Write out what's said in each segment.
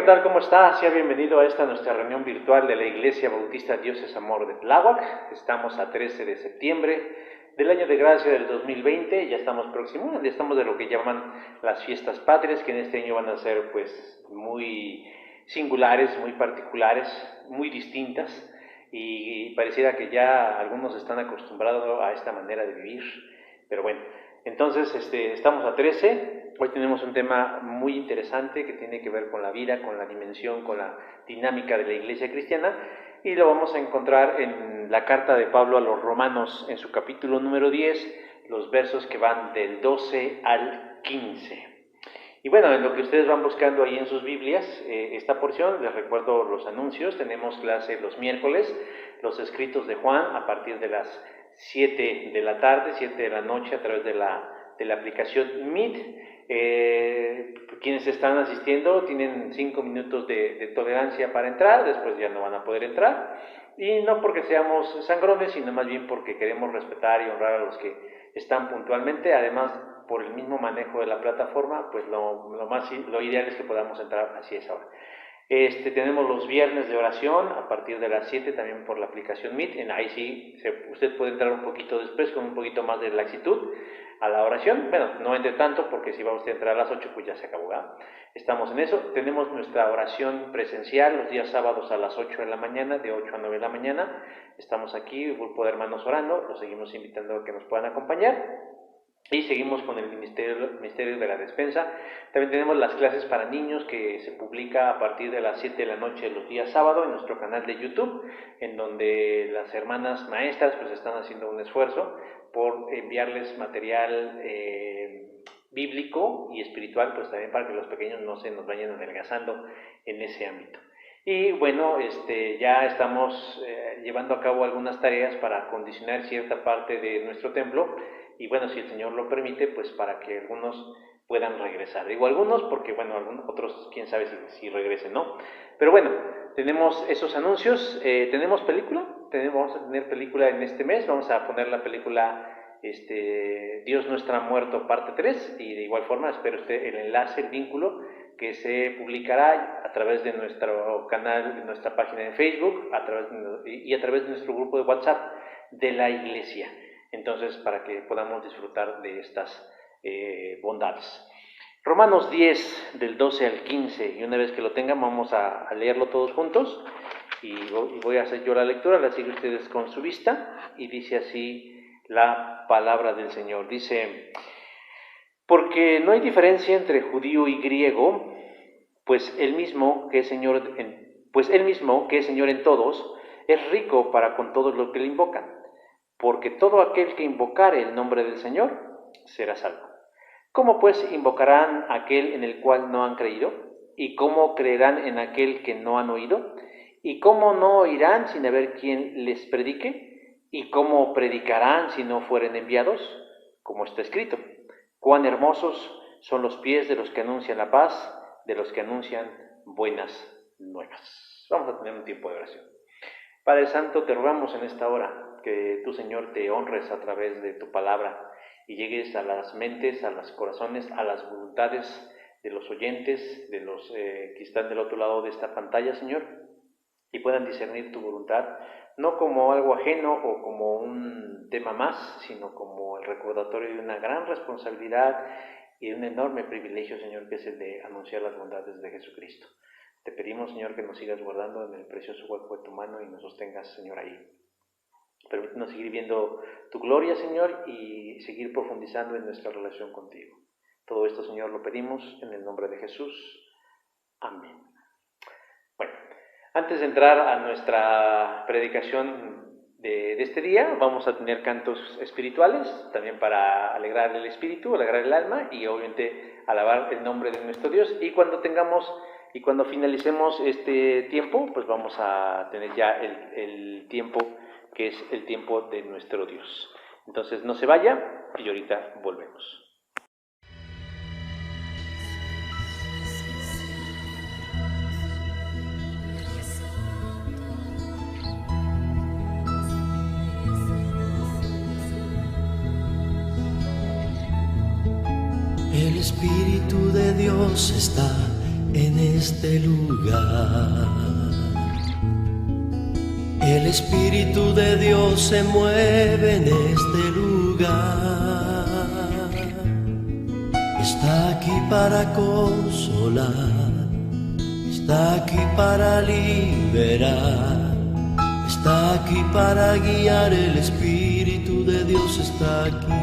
¿qué tal? ¿Cómo está? Sea bienvenido a esta nuestra reunión virtual de la Iglesia Bautista Dios es Amor de Tláhuac. Estamos a 13 de septiembre del año de gracia del 2020, ya estamos próximos, ya estamos de lo que llaman las fiestas patrias, que en este año van a ser pues muy singulares, muy particulares, muy distintas, y pareciera que ya algunos están acostumbrados a esta manera de vivir, pero bueno, entonces estamos a 13. Hoy tenemos un tema muy interesante que tiene que ver con la vida, con la dimensión, con la dinámica de la iglesia cristiana, y lo vamos a encontrar en la carta de Pablo a los Romanos, en su capítulo número 10, los versos que van del 12 al 15. Y bueno, en lo que ustedes van buscando ahí en sus Biblias, esta porción, les recuerdo los anuncios. Tenemos clase los miércoles, los escritos de Juan, a partir de las 7 de la tarde, 7 de la noche, a través de la aplicación Meet. Quienes están asistiendo tienen 5 minutos de tolerancia para entrar, después ya no van a poder entrar, y no porque seamos sangrones, sino más bien porque queremos respetar y honrar a los que están puntualmente. Además, por el mismo manejo de la plataforma, pues lo ideal es que podamos entrar así a esa hora. Tenemos los viernes de oración a partir de las 7, también por la aplicación Meet. Ahí sí, usted puede entrar un poquito después con un poquito más de laxitud a la oración. Bueno, no entre tanto, porque si va usted a entrar a las 8, pues ya se acabó, ¿verdad? Estamos en eso. Tenemos nuestra oración presencial los días sábados a las 8 de la mañana, de 8 a 9 de la mañana. Estamos aquí, un grupo de hermanos orando, los seguimos invitando a que nos puedan acompañar. Y seguimos con el misterio de la despensa. También tenemos las clases para niños, que se publica a partir de las 7 de la noche los días sábado en nuestro canal de YouTube, en donde las hermanas maestras pues están haciendo un esfuerzo por enviarles material bíblico y espiritual, pues también para que los pequeños no se nos vayan adelgazando en ese ámbito. Y bueno, ya estamos llevando a cabo algunas tareas para acondicionar cierta parte de nuestro templo, y bueno, si el Señor lo permite, pues para que algunos puedan regresar. Digo algunos porque, bueno, otros quién sabe si regresen, ¿no? Pero bueno, tenemos esos anuncios. ¿Tenemos película? Vamos a tener película en este mes. Vamos a poner la película Dios no está muerto, parte 3, y de igual forma espero el enlace, el vínculo, que se publicará a través de nuestro canal, de nuestra página de Facebook, a través de nuestro grupo de WhatsApp de la iglesia. Entonces, para que podamos disfrutar de estas bondades. Romanos 10, del 12 al 15, y una vez que lo tengan vamos a leerlo todos juntos, y voy a hacer yo la lectura, la siguen ustedes con su vista, y dice así la palabra del Señor. Dice: porque no hay diferencia entre judío y griego, pues él mismo que es Señor en todos, es rico para con todos los que le invocan. Porque todo aquel que invocare el nombre del Señor será salvo. ¿Cómo pues invocarán a aquel en el cual no han creído? ¿Y cómo creerán en aquel que no han oído? ¿Y cómo no oirán sin haber quien les predique? ¿Y cómo predicarán si no fueren enviados? Como está escrito: cuán hermosos son los pies de los que anuncian la paz, de los que anuncian buenas nuevas. Vamos a tener un tiempo de oración. Padre Santo, te rogamos en esta hora que tú, Señor, te honres a través de tu palabra y llegues a las mentes, a los corazones, a las voluntades de los oyentes, de los que están del otro lado de esta pantalla, Señor, y puedan discernir tu voluntad, no como algo ajeno o como un tema más, sino como el recordatorio de una gran responsabilidad y de un enorme privilegio, Señor, que es el de anunciar las bondades de Jesucristo. Te pedimos, Señor, que nos sigas guardando en el precioso hueco de tu mano y nos sostengas, Señor, ahí. Permítanos seguir viendo tu gloria, Señor, y seguir profundizando en nuestra relación contigo. Todo esto, Señor, lo pedimos en el nombre de Jesús. Amén. Bueno, antes de entrar a nuestra predicación de este día, vamos a tener cantos espirituales, también para alegrar el espíritu, alegrar el alma y obviamente alabar el nombre de nuestro Dios. Y cuando finalicemos este tiempo, pues vamos a tener ya el tiempo que es el tiempo de nuestro Dios. Entonces no se vaya y ahorita volvemos. El Espíritu de Dios está en este lugar. El Espíritu de Dios se mueve en este lugar. Está aquí para consolar, está aquí para liberar, está aquí para guiar. El Espíritu de Dios está aquí.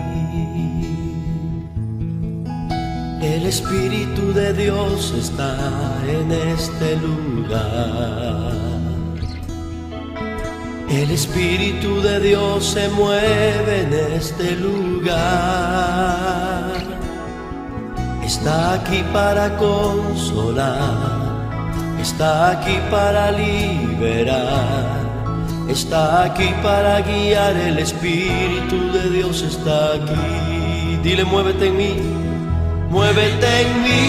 El Espíritu de Dios está en este lugar. El Espíritu de Dios se mueve en este lugar. Está aquí para consolar, está aquí para liberar, está aquí para guiar. El Espíritu de Dios está aquí. Dile, muévete en mí, muévete en mí,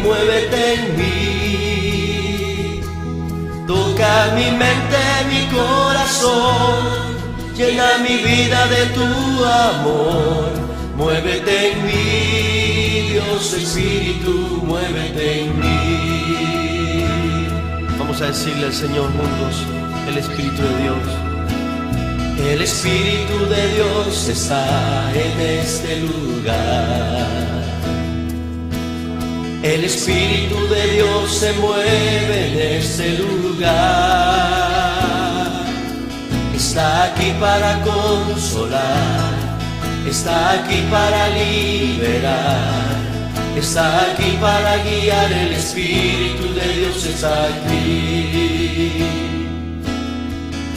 muévete en mí. Toca mi mente, mi corazón, llena mi vida de tu amor. Muévete en mí, Dios Espíritu, muévete en mí. Vamos a decirle al Señor juntos, el Espíritu de Dios. El Espíritu de Dios está en este lugar. El Espíritu de Dios se mueve en este lugar. Está aquí para consolar, está aquí para liberar, está aquí para guiar. El Espíritu de Dios está aquí.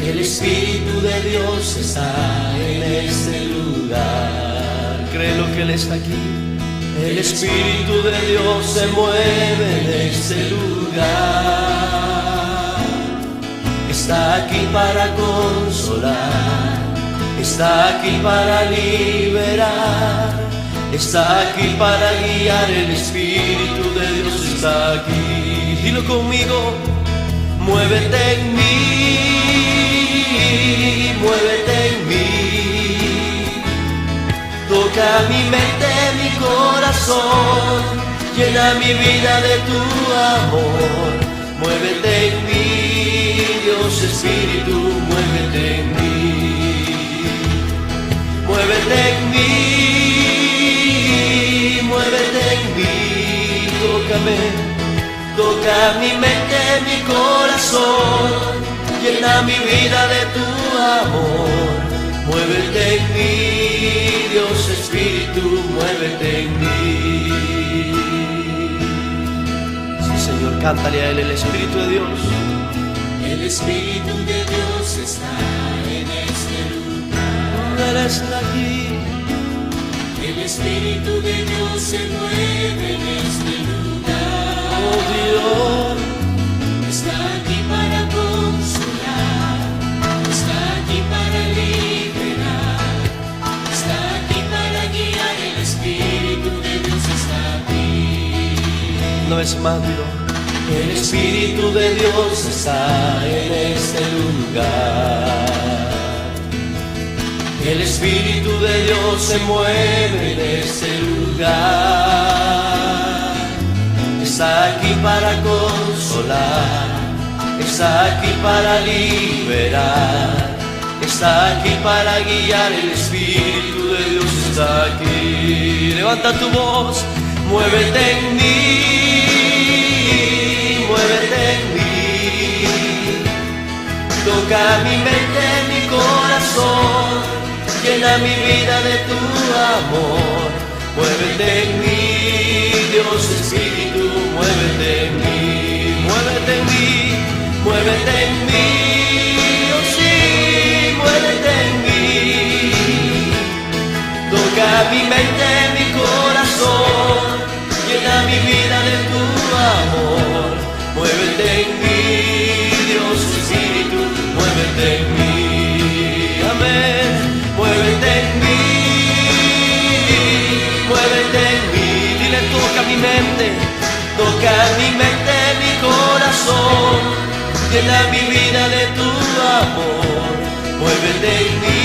El Espíritu de Dios está en este lugar. Créelo que Él está aquí. El Espíritu de Dios se mueve en este lugar. Está aquí para consolar, está aquí para liberar, está aquí para guiar. El Espíritu de Dios está aquí. Dilo conmigo, muévete en mí, muévete en mí. Toca mi mente, mi corazón, llena mi vida de tu amor. Muévete en mí, Dios Espíritu, muévete en mí. Muévete en mí, muévete en mí. Tócame, toca mi mente, mi corazón, llena mi vida de tu amor. Muévete en mí, Dios Espíritu, muévete en mí. Sí, Señor, cántale a Él, el Espíritu de Dios. El Espíritu de Dios está en este lugar. Él está aquí. El Espíritu de Dios se mueve en este lugar. Oh Dios, está aquí para consolar, está aquí para liberar, está aquí para guiar. El Espíritu de Dios está aquí. no es más, dilo. El Espíritu de Dios está en este lugar. El Espíritu de Dios se mueve en este lugar. Está aquí para consolar, está aquí para liberar, está aquí para guiar. El Espíritu de Dios está aquí. Levanta tu voz, muévete en mí, muévete en mí. Toca mi mente, mi corazón, llena mi vida de tu amor. Muévete en mí, Dios Espíritu, muévete en mí, muévete en mí, muévete en mí, oh sí, muévete en mí. Toca mi mente, mi corazón, llena mi vida de tu amor. Muévete en mí, Dios Espíritu, muévete en mí, amén. Muévete en mí, muévete en mí. Dile, toca mi mente, toca mi mente, mi corazón, llena mi vida de tu amor. Muévete en mí,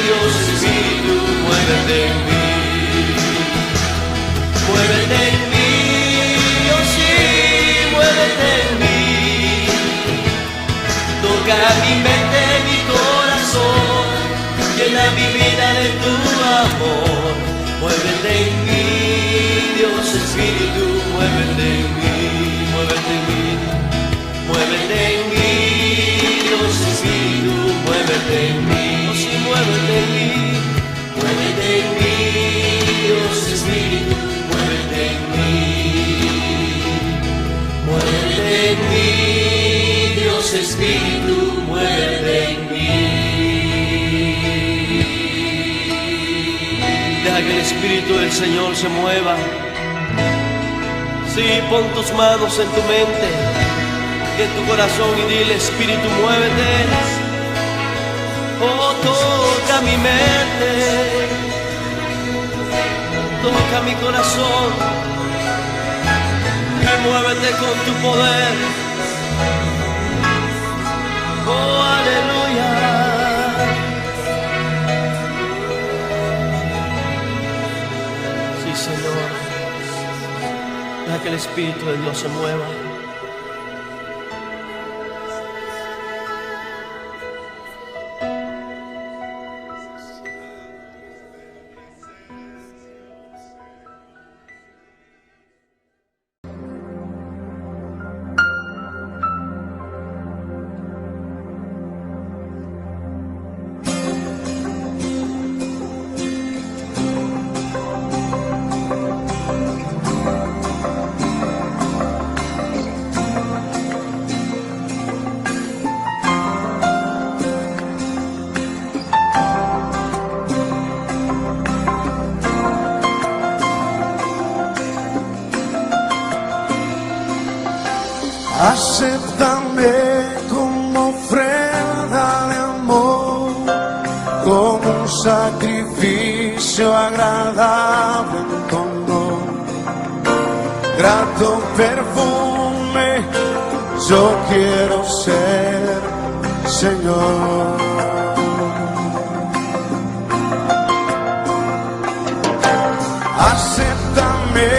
Dios Espíritu, muévete en mí, muévete en mí. vida de tu amor. Muévete en mí, Dios Espíritu, muévete en mí, muévete en mí, muévete en mí, Dios Espíritu, muévete en mí, sí, muévete en mí, muévete en mí, Dios Espíritu, muévete en mí, muévete en mí, Dios Espíritu, muévete en mí. Deja que el Espíritu del Señor se mueva. Sí, pon tus manos en tu mente y en tu corazón y dile: Espíritu, muévete. Oh, toca mi mente, toca mi corazón y muévete con tu poder. Oh, aleluya. Sí, Señor, deja que el Espíritu de Dios se mueva. Acéptame como ofrenda de amor, como un sacrificio agradable en tu honor. Grato perfume yo quiero ser, Señor. Acéptame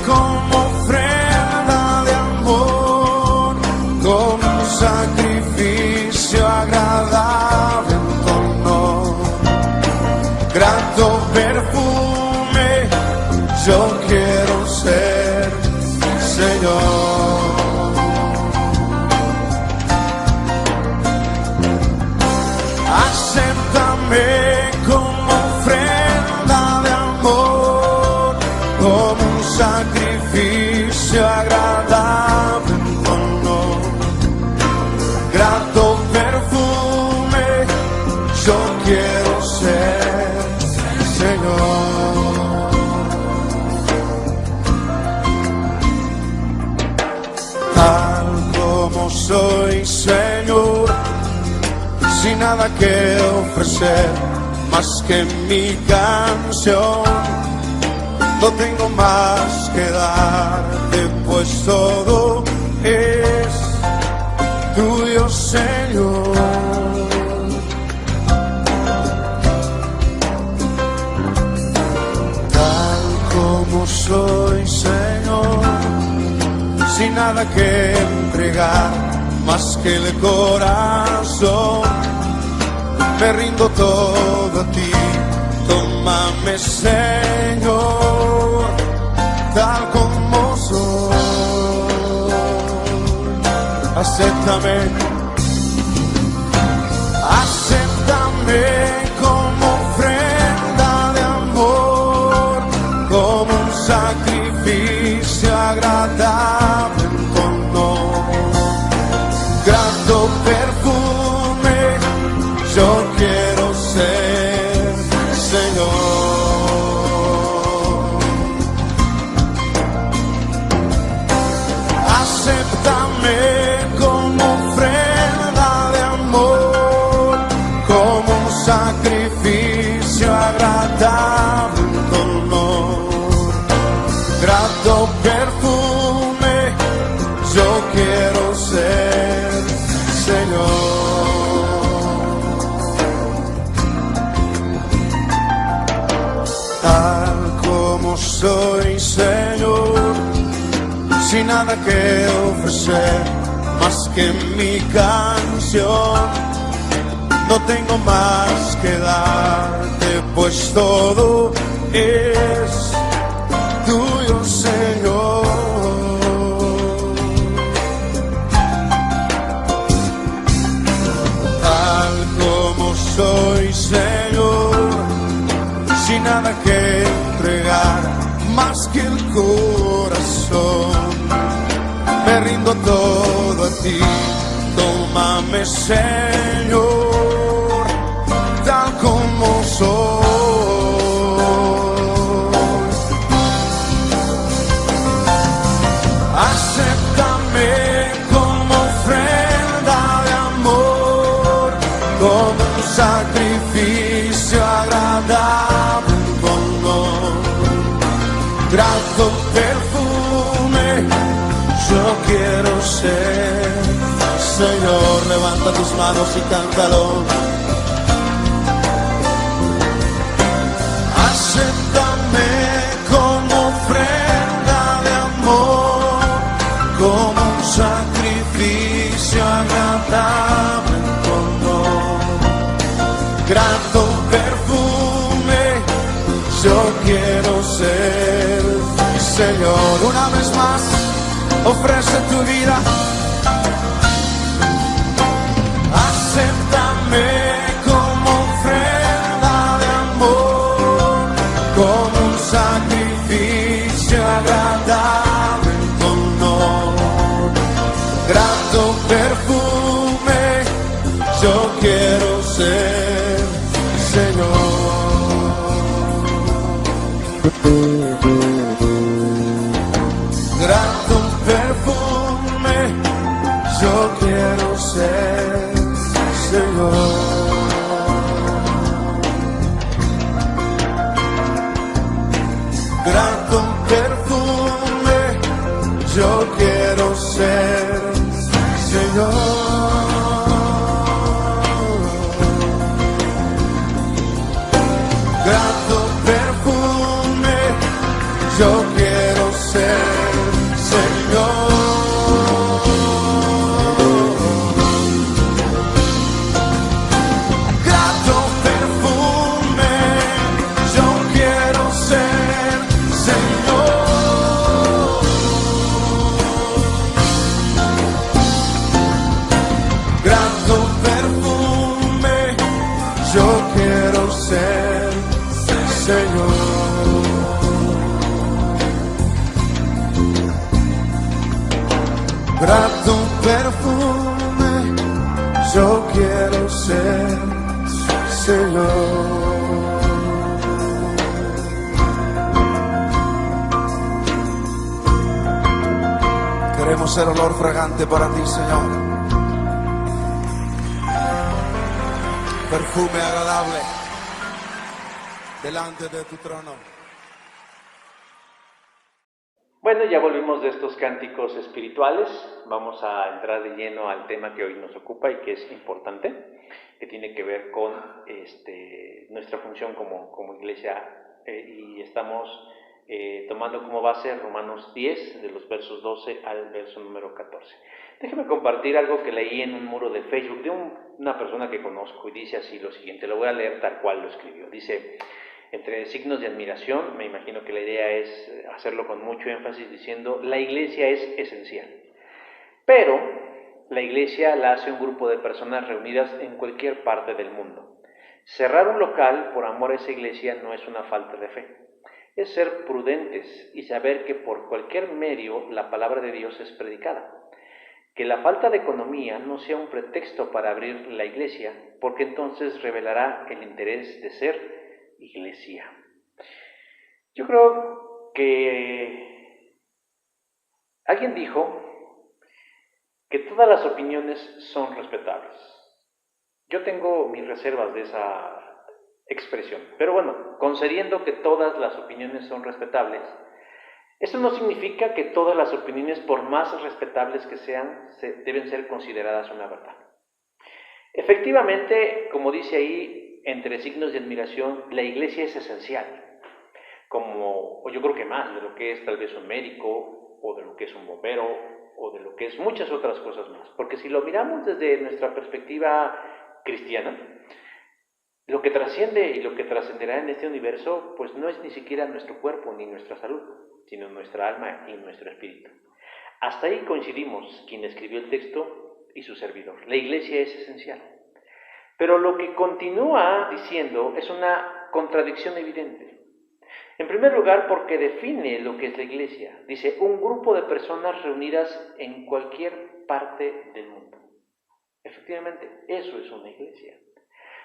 como ofrenda de amor, como un sacrificio agradable en tu honor. Grato perfume yo quiero ser, Señor. Acéptame como ofrenda de amor, como un sacrificio agradable en tu honor. Grato perfume yo quiero ser, Señor. Tal como soy, Señor, sin nada que ofrecer más que mi canción. No tengo más que darte, pues todo es tuyo, Señor. Tal como soy, Señor, sin nada que entregar más que el corazón, me rindo todo a ti. Tómame, Señor, tal como soy. Acéptame, acéptame como ofrenda de amor, como un sacrificio agradable en tu honor. Grato perfume yo quiero ser, Señor. Acéptame como ofrenda de amor, como un sacrificio agradable en tu honor. Grato perfume yo quiero ser, Señor. Tal como soy, Señor, sin nada que ofrecer más que mi canción. no tengo más que darte, pues todo es tuyo, Señor. Tal como soy, Señor, sin nada que entregar más que el corazón, me rindo todo a ti. Tómame, Señor, tal como soy. Acéptame como ofrenda de amor, como un sacrificio agradable con honor. Grato perfume yo quiero ser. Señor, levanta tus manos y cántalo. Acéptame como ofrenda de amor, como un sacrificio agradable con honor. Grato perfume yo quiero ser. Señor, una vez más, ofrece tu vida. Acéptame como ofrenda de amor, como un sacrificio agradable con honor. Grato perfume yo quiero ser, Señor. Grato perfume yo quiero ser, Señor. Grato perfume yo quiero ser, Señor. Grato perfume yo quiero ser, Señor. Grato perfume yo quiero ser, Señor. Queremos ser olor fragante para ti, Señor. Perfume agradable delante de tu trono. Bueno, ya volvimos de estos cánticos espirituales. Vamos a entrar de lleno al tema que hoy nos ocupa y que es importante, que tiene que ver con nuestra función como iglesia, y estamos tomando como base Romanos 10, de los versos 12 al verso número 14. Déjeme compartir algo que leí en un muro de Facebook de una persona que conozco, y dice así lo siguiente, lo voy a leer tal cual lo escribió. Dice: entre signos de admiración, me imagino que la idea es hacerlo con mucho énfasis, diciendo: la iglesia es esencial, pero la iglesia la hace un grupo de personas reunidas en cualquier parte del mundo. Cerrar un local por amor a esa iglesia no es una falta de fe, es ser prudentes y saber que por cualquier medio la palabra de Dios es predicada. Que la falta de economía no sea un pretexto para abrir la iglesia, porque entonces revelará el interés de ser iglesia. Yo creo que alguien dijo que todas las opiniones son respetables. Yo tengo mis reservas de esa expresión, pero bueno, concediendo que todas las opiniones son respetables, eso no significa que todas las opiniones, por más respetables que sean, deben ser consideradas una verdad. Efectivamente, como dice ahí, entre signos de admiración, la iglesia es esencial, o yo creo que más de lo que es tal vez un médico, o de lo que es un bombero, o de lo que es muchas otras cosas más. Porque si lo miramos desde nuestra perspectiva cristiana, lo que trasciende y lo que trascenderá en este universo, pues no es ni siquiera nuestro cuerpo ni nuestra salud, sino nuestra alma y nuestro espíritu. Hasta ahí coincidimos quien escribió el texto y su servidor. La Iglesia es esencial. Pero lo que continúa diciendo es una contradicción evidente. En primer lugar, porque define lo que es la Iglesia. Dice, un grupo de personas reunidas en cualquier parte del mundo. Efectivamente, eso es una iglesia.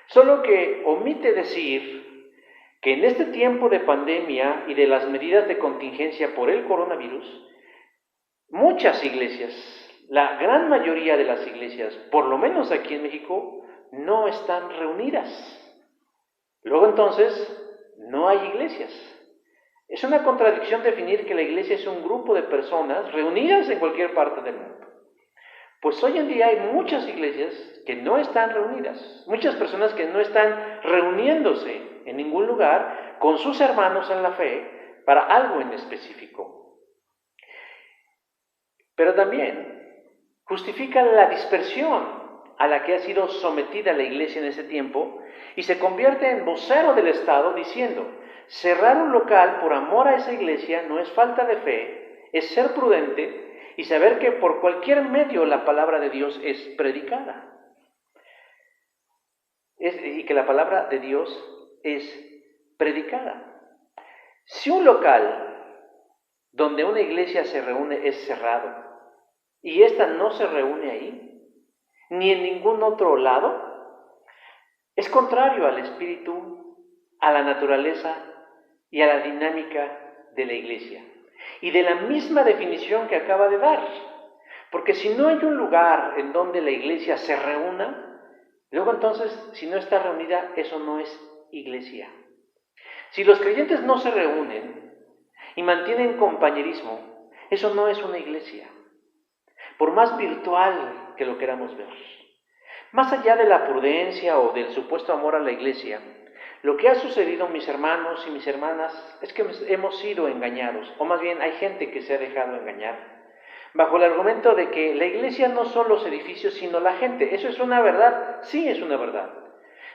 Solo que omite decir que en este tiempo de pandemia y de las medidas de contingencia por el coronavirus, muchas iglesias, la gran mayoría de las iglesias, por lo menos aquí en México, no están reunidas. Luego entonces, no hay iglesias. Es una contradicción definir que la iglesia es un grupo de personas reunidas en cualquier parte del mundo. Pues hoy en día hay muchas iglesias que no están reunidas, muchas personas que no están reuniéndose en ningún lugar con sus hermanos en la fe para algo en específico. Pero también justifica la dispersión a la que ha sido sometida la iglesia en ese tiempo y se convierte en vocero del Estado diciendo, cerrar un local por amor a esa iglesia no es falta de fe, es ser prudente y saber que por cualquier medio la palabra de Dios es predicada. Y que la palabra de Dios es predicada. Si un local donde una iglesia se reúne es cerrado y ésta no se reúne ahí, ni en ningún otro lado, es contrario al espíritu, a la naturaleza y a la dinámica de la iglesia. Y de la misma definición que acaba de dar. Porque si no hay un lugar en donde la iglesia se reúna, luego entonces, si no está reunida, eso no es iglesia. Si los creyentes no se reúnen y mantienen compañerismo, eso no es una iglesia. Por más virtual que lo queramos ver. Más allá de la prudencia o del supuesto amor a la iglesia, lo que ha sucedido, mis hermanos y mis hermanas, es que hemos sido engañados, o más bien hay gente que se ha dejado engañar, bajo el argumento de que la iglesia no son los edificios, sino la gente. ¿Eso es una verdad? Sí, es una verdad.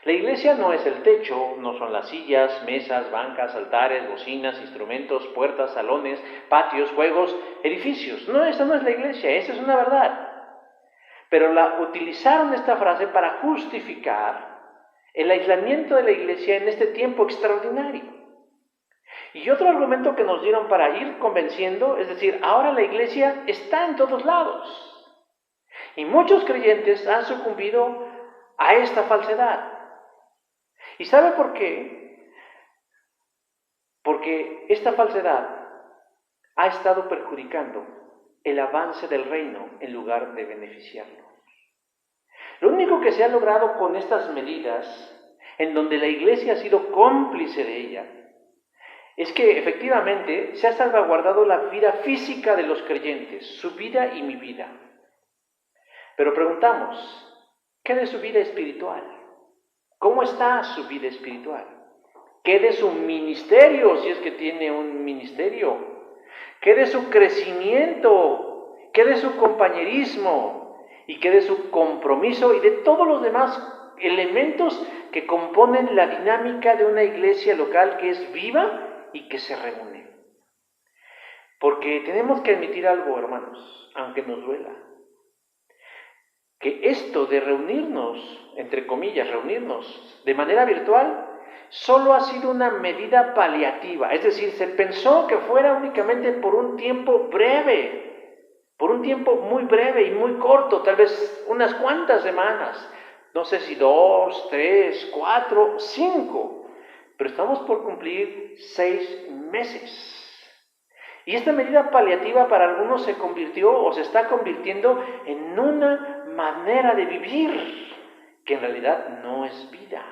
La iglesia no es el techo, no son las sillas, mesas, bancas, altares, bocinas, instrumentos, puertas, salones, patios, juegos, edificios. No, esa no es la iglesia, esa es una verdad. Pero utilizaron esta frase para justificar el aislamiento de la iglesia en este tiempo extraordinario. Y otro argumento que nos dieron para ir convenciendo, es decir, ahora la iglesia está en todos lados. Y muchos creyentes han sucumbido a esta falsedad. ¿Y sabe por qué? Porque esta falsedad ha estado perjudicando el avance del reino en lugar de beneficiarlo. Lo único que se ha logrado con estas medidas, en donde la iglesia ha sido cómplice de ella, es que efectivamente se ha salvaguardado la vida física de los creyentes, su vida y mi vida. Pero preguntamos, ¿qué de su vida espiritual? ¿Cómo está su vida espiritual? ¿Qué de su ministerio, si es que tiene un ministerio? ¿Qué de su crecimiento? ¿Qué de su compañerismo? ¿Y qué de su compromiso? Y de todos los demás elementos que componen la dinámica de una iglesia local que es viva y que se reúne. Porque tenemos que admitir algo, hermanos, aunque nos duela. Que esto de reunirnos, entre comillas, reunirnos de manera virtual, solo ha sido una medida paliativa. Es decir, se pensó que fuera únicamente por un tiempo breve, por un tiempo muy breve y muy corto, tal vez unas cuantas semanas. No sé si 2, 3, 4, 5, pero estamos por cumplir 6 meses. Y esta medida paliativa para algunos se convirtió o se está convirtiendo en una manera de vivir que en realidad no es vida.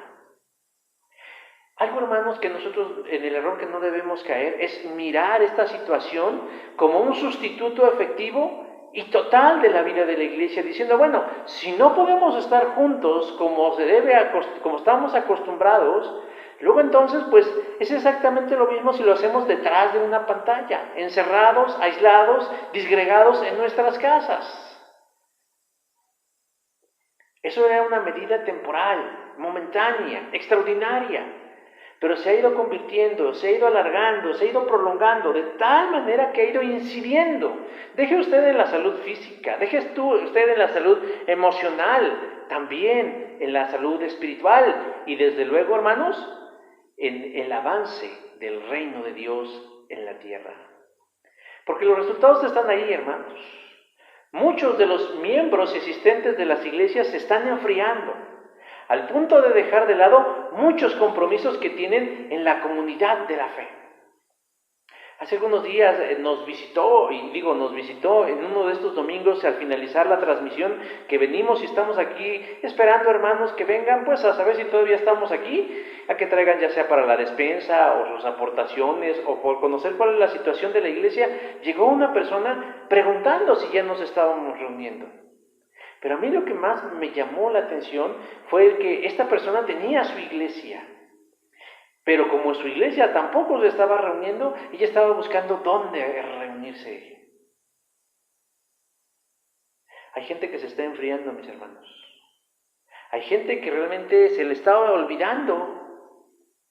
Algo, hermanos, que nosotros en el error que no debemos caer es mirar esta situación como un sustituto efectivo y total de la vida de la iglesia, diciendo, bueno, si no podemos estar juntos como se debe, como estamos acostumbrados, luego entonces, pues, es exactamente lo mismo si lo hacemos detrás de una pantalla, encerrados, aislados, disgregados en nuestras casas. Eso era una medida temporal, momentánea, extraordinaria, pero se ha ido convirtiendo, se ha ido alargando, se ha ido prolongando, de tal manera que ha ido incidiendo. Deje usted en la salud física, deje usted en la salud emocional, también en la salud espiritual y desde luego, hermanos, en el avance del reino de Dios en la tierra. Porque los resultados están ahí, hermanos. Muchos de los miembros existentes de las iglesias se están enfriando, al punto de dejar de lado muchos compromisos que tienen en la comunidad de la fe. Hace algunos días nos visitó en uno de estos domingos al finalizar la transmisión, que venimos y estamos aquí esperando, hermanos, que vengan, pues a saber si todavía estamos aquí, a que traigan ya sea para la despensa o sus aportaciones o por conocer cuál es la situación de la iglesia. Llegó una persona preguntando si ya nos estábamos reuniendo. Pero a mí lo que más me llamó la atención fue el que esta persona tenía su iglesia. Pero como su iglesia tampoco se estaba reuniendo, ella estaba buscando dónde reunirse. Hay gente que se está enfriando, mis hermanos. Hay gente que realmente se le estaba olvidando.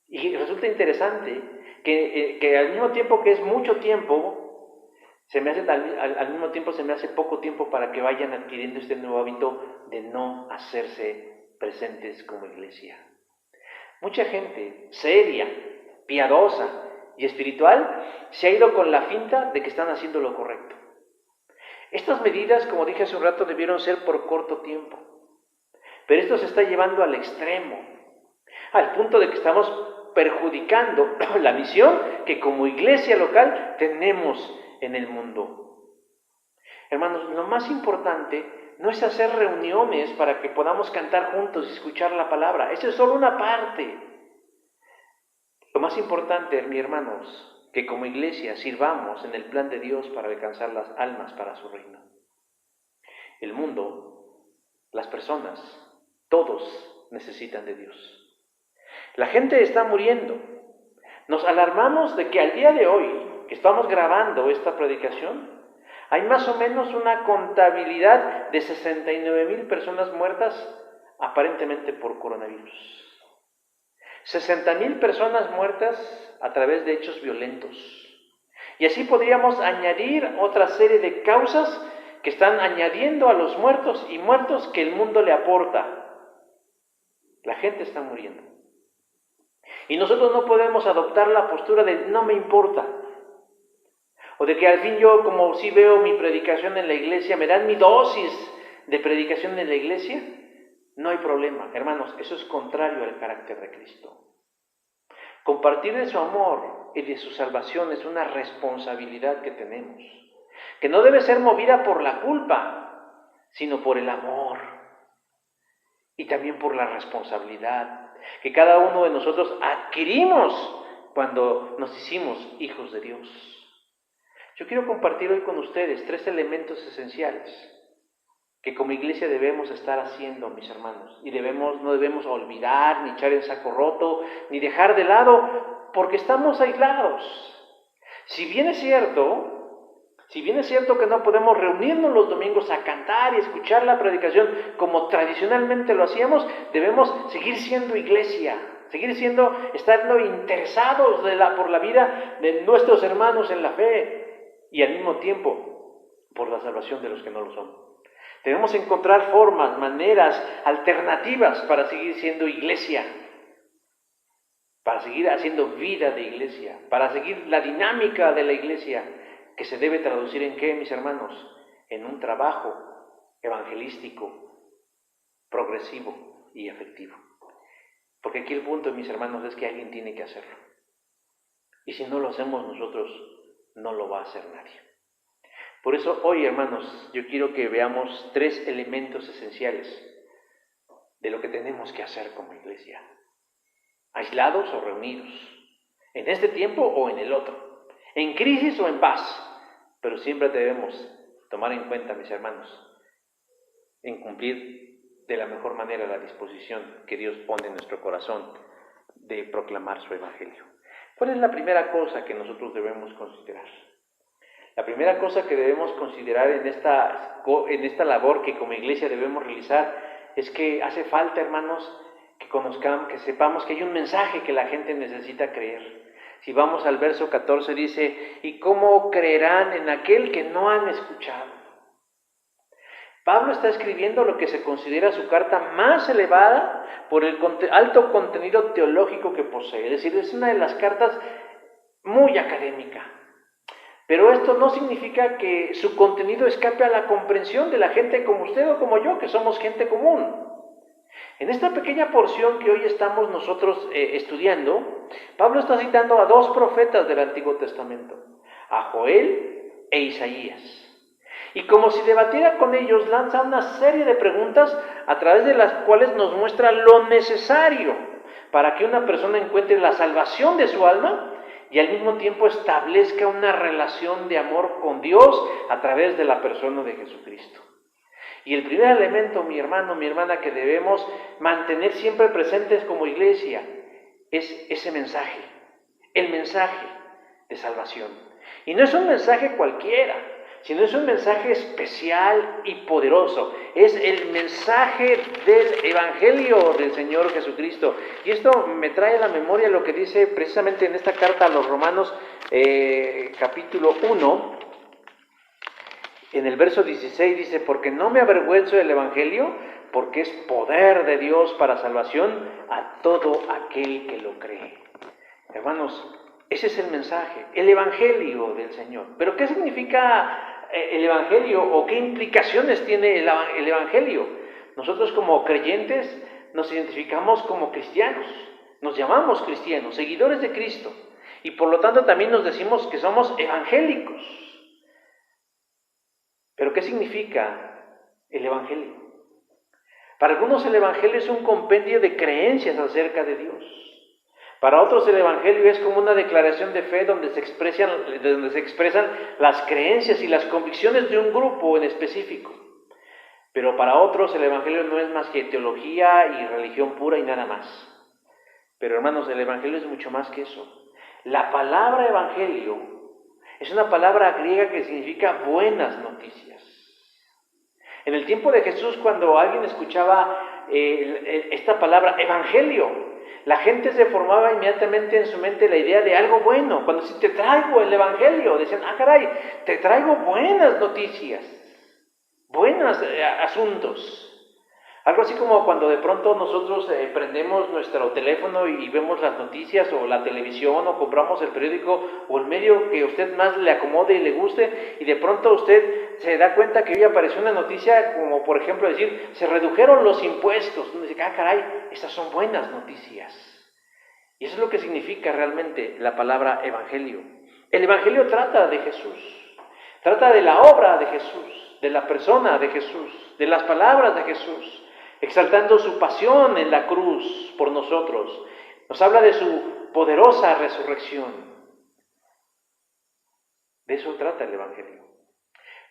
Y resulta interesante que al mismo tiempo que es mucho tiempo, al mismo tiempo se me hace poco tiempo para que vayan adquiriendo este nuevo hábito de no hacerse presentes como iglesia. Mucha gente seria, piadosa y espiritual se ha ido con la finta de que están haciendo lo correcto. Estas medidas, como dije hace un rato, debieron ser por corto tiempo. Pero esto se está llevando al extremo, al punto de que estamos perjudicando la misión que como iglesia local tenemos en el mundo. Hermanos, lo más importante no es hacer reuniones para que podamos cantar juntos y escuchar la palabra. Eso es solo una parte. Lo más importante, mis hermanos, que como iglesia sirvamos en el plan de Dios para alcanzar las almas para su reino. El mundo, las personas, todos necesitan de Dios. La gente está muriendo. Nos alarmamos de que al día de hoy, que estamos grabando esta predicación, hay más o menos una contabilidad de 69,000 personas muertas aparentemente por coronavirus. 60,000 personas muertas a través de hechos violentos. Y así podríamos añadir otra serie de causas que están añadiendo a los muertos y muertos que el mundo le aporta. La gente está muriendo. Y nosotros no podemos adoptar la postura de no me importa. O de que al fin yo, como sí veo mi predicación en la iglesia, me dan mi dosis de predicación en la iglesia, no hay problema. Hermanos, eso es contrario al carácter de Cristo. Compartir de su amor y de su salvación es una responsabilidad que tenemos, que no debe ser movida por la culpa, sino por el amor y también por la responsabilidad que cada uno de nosotros adquirimos cuando nos hicimos hijos de Dios. Yo quiero compartir hoy con ustedes 3 elementos esenciales que como iglesia debemos estar haciendo, mis hermanos, y no debemos olvidar, ni echar en saco roto, ni dejar de lado, porque estamos aislados. Si bien es cierto que no podemos reunirnos los domingos a cantar y escuchar la predicación como tradicionalmente lo hacíamos, debemos seguir siendo iglesia, estando interesados por la vida de nuestros hermanos en la fe, y al mismo tiempo por la salvación de los que no lo son. Debemos encontrar formas, maneras, alternativas para seguir siendo iglesia, para seguir haciendo vida de iglesia, para seguir la dinámica de la iglesia, que se debe traducir en ¿qué, mis hermanos? En un trabajo evangelístico, progresivo y efectivo. Porque aquí el punto, mis hermanos, es que alguien tiene que hacerlo. Y si no lo hacemos nosotros, no lo va a hacer nadie. Por eso hoy, hermanos, yo quiero que veamos 3 elementos esenciales de lo que tenemos que hacer como iglesia. Aislados o reunidos, en este tiempo o en el otro, en crisis o en paz, pero siempre debemos tomar en cuenta, mis hermanos, en cumplir de la mejor manera la disposición que Dios pone en nuestro corazón de proclamar su evangelio. ¿Cuál es la primera cosa que nosotros debemos considerar? La primera cosa que debemos considerar en esta labor que como iglesia debemos realizar es que hace falta, hermanos, que conozcamos, que sepamos que hay un mensaje que la gente necesita creer. Si vamos al verso 14 dice, ¿y cómo creerán en aquel que no han escuchado? Pablo está escribiendo lo que se considera su carta más elevada por el alto contenido teológico que posee. Es decir, es una de las cartas muy académica. Pero esto no significa que su contenido escape a la comprensión de la gente como usted o como yo, que somos gente común. En esta pequeña porción que hoy estamos nosotros estudiando, Pablo está citando a dos profetas del Antiguo Testamento, a Joel e Isaías. Y como si debatiera con ellos, lanza una serie de preguntas a través de las cuales nos muestra lo necesario para que una persona encuentre la salvación de su alma y al mismo tiempo establezca una relación de amor con Dios a través de la persona de Jesucristo. Y el primer elemento, mi hermano, mi hermana, que debemos mantener siempre presentes como iglesia es ese mensaje, el mensaje de salvación. Y no es un mensaje cualquiera, sino es un mensaje especial y poderoso. Es el mensaje del Evangelio del Señor Jesucristo. Y esto me trae a la memoria lo que dice precisamente en esta carta a los Romanos, capítulo 1, en el verso 16 dice, porque no me avergüenzo del Evangelio, porque es poder de Dios para salvación a todo aquel que lo cree. Hermanos, ese es el mensaje, el Evangelio del Señor. ¿Pero qué significa el Evangelio o qué implicaciones tiene el Evangelio? Nosotros como creyentes nos identificamos como cristianos, nos llamamos cristianos, seguidores de Cristo, y por lo tanto también nos decimos que somos evangélicos. ¿Pero qué significa el Evangelio? Para algunos el Evangelio es un compendio de creencias acerca de Dios. Para otros el Evangelio es como una declaración de fe donde se expresan las creencias y las convicciones de un grupo en específico. Pero para otros el Evangelio no es más que teología y religión pura y nada más. Pero hermanos, el Evangelio es mucho más que eso. La palabra Evangelio es una palabra griega que significa buenas noticias. En el tiempo de Jesús, cuando alguien escuchaba esta palabra Evangelio, la gente se formaba inmediatamente en su mente la idea de algo bueno. Cuando si te traigo el Evangelio, decían, caray, te traigo buenas noticias, buenos asuntos. Algo así como cuando de pronto nosotros prendemos nuestro teléfono y vemos las noticias o la televisión o compramos el periódico o el medio que a usted más le acomode y le guste y de pronto usted se da cuenta que hoy apareció una noticia como por ejemplo decir, se redujeron los impuestos. Uno dice, caray, estas son buenas noticias. Y eso es lo que significa realmente la palabra evangelio. El evangelio trata de Jesús, trata de la obra de Jesús, de la persona de Jesús, de las palabras de Jesús, exaltando su pasión en la cruz por nosotros. Nos habla de su poderosa resurrección. De eso trata el Evangelio.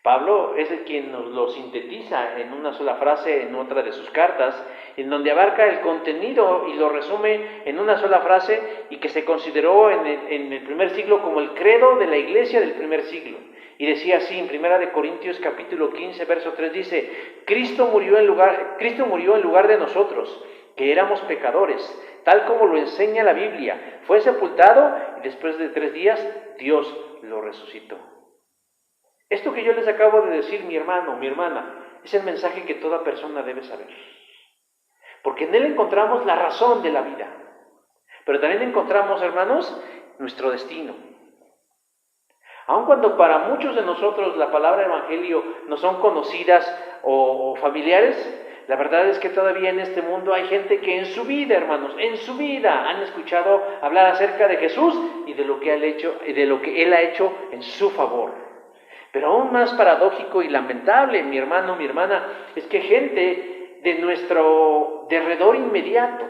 Pablo es el quien nos lo sintetiza en una sola frase en otra de sus cartas, en donde abarca el contenido y lo resume en una sola frase y que se consideró en el primer siglo como el credo de la iglesia del primer siglo. Y decía así en 1 Corintios capítulo 15, verso 3, dice, Cristo murió en lugar de nosotros, que éramos pecadores, tal como lo enseña la Biblia. Fue sepultado y después de 3 días Dios lo resucitó. Esto que yo les acabo de decir, mi hermano, mi hermana, es el mensaje que toda persona debe saber. Porque en él encontramos la razón de la vida. Pero también encontramos, hermanos, nuestro destino. Aun cuando para muchos de nosotros la palabra evangelio no son conocidas o familiares, la verdad es que todavía en este mundo hay gente que en su vida, hermanos, en su vida han escuchado hablar acerca de Jesús y de lo que Él ha hecho en su favor. Pero aún más paradójico y lamentable, mi hermano, mi hermana, es que gente de nuestro derredor inmediato,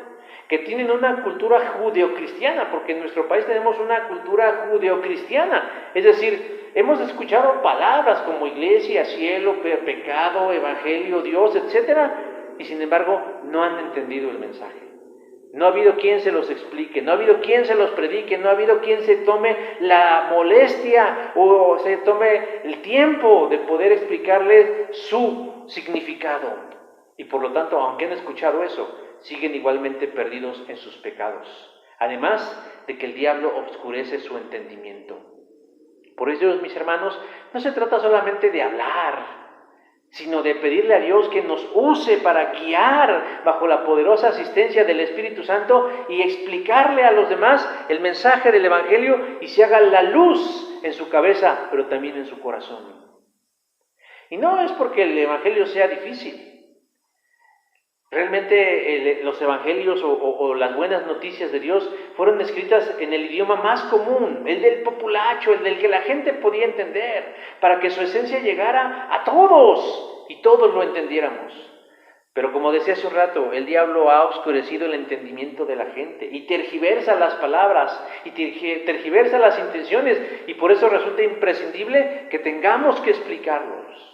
que tienen una cultura judeocristiana, porque en nuestro país tenemos una cultura judeocristiana, es decir, hemos escuchado palabras como iglesia, cielo, pecado, evangelio, Dios, etcétera, y sin embargo no han entendido el mensaje. No ha habido quien se los explique, no ha habido quien se los predique, no ha habido quien se tome la molestia o se tome el tiempo de poder explicarles su significado. Y por lo tanto, aunque han escuchado eso, siguen igualmente perdidos en sus pecados. Además de que el diablo obscurece su entendimiento. Por eso, mis hermanos, no se trata solamente de hablar, sino de pedirle a Dios que nos use para guiar bajo la poderosa asistencia del Espíritu Santo y explicarle a los demás el mensaje del Evangelio y se haga la luz en su cabeza, pero también en su corazón. Y no es porque el Evangelio sea difícil. Realmente los evangelios o las buenas noticias de Dios fueron escritas en el idioma más común, el del populacho, el del que la gente podía entender, para que su esencia llegara a todos y todos lo entendiéramos. Pero como decía hace un rato, el diablo ha oscurecido el entendimiento de la gente y tergiversa las palabras y tergiversa las intenciones, y por eso resulta imprescindible que tengamos que explicarlos.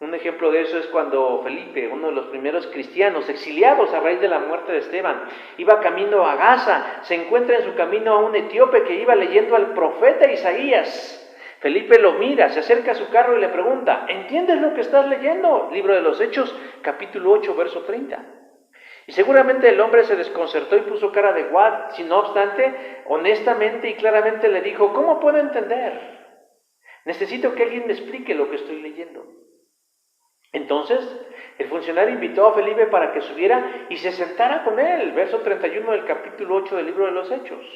Un ejemplo de eso es cuando Felipe, uno de los primeros cristianos exiliados a raíz de la muerte de Esteban, iba camino a Gaza, se encuentra en su camino a un etíope que iba leyendo al profeta Isaías. Felipe lo mira, se acerca a su carro y le pregunta: ¿entiendes lo que estás leyendo? Libro de los Hechos, capítulo 8, verso 30. Y seguramente el hombre se desconcertó y puso cara de what, si no obstante, honestamente y claramente le dijo: ¿cómo puedo entender? Necesito que alguien me explique lo que estoy leyendo. Entonces, el funcionario invitó a Felipe para que subiera y se sentara con él, verso 31 del capítulo 8 del libro de los Hechos.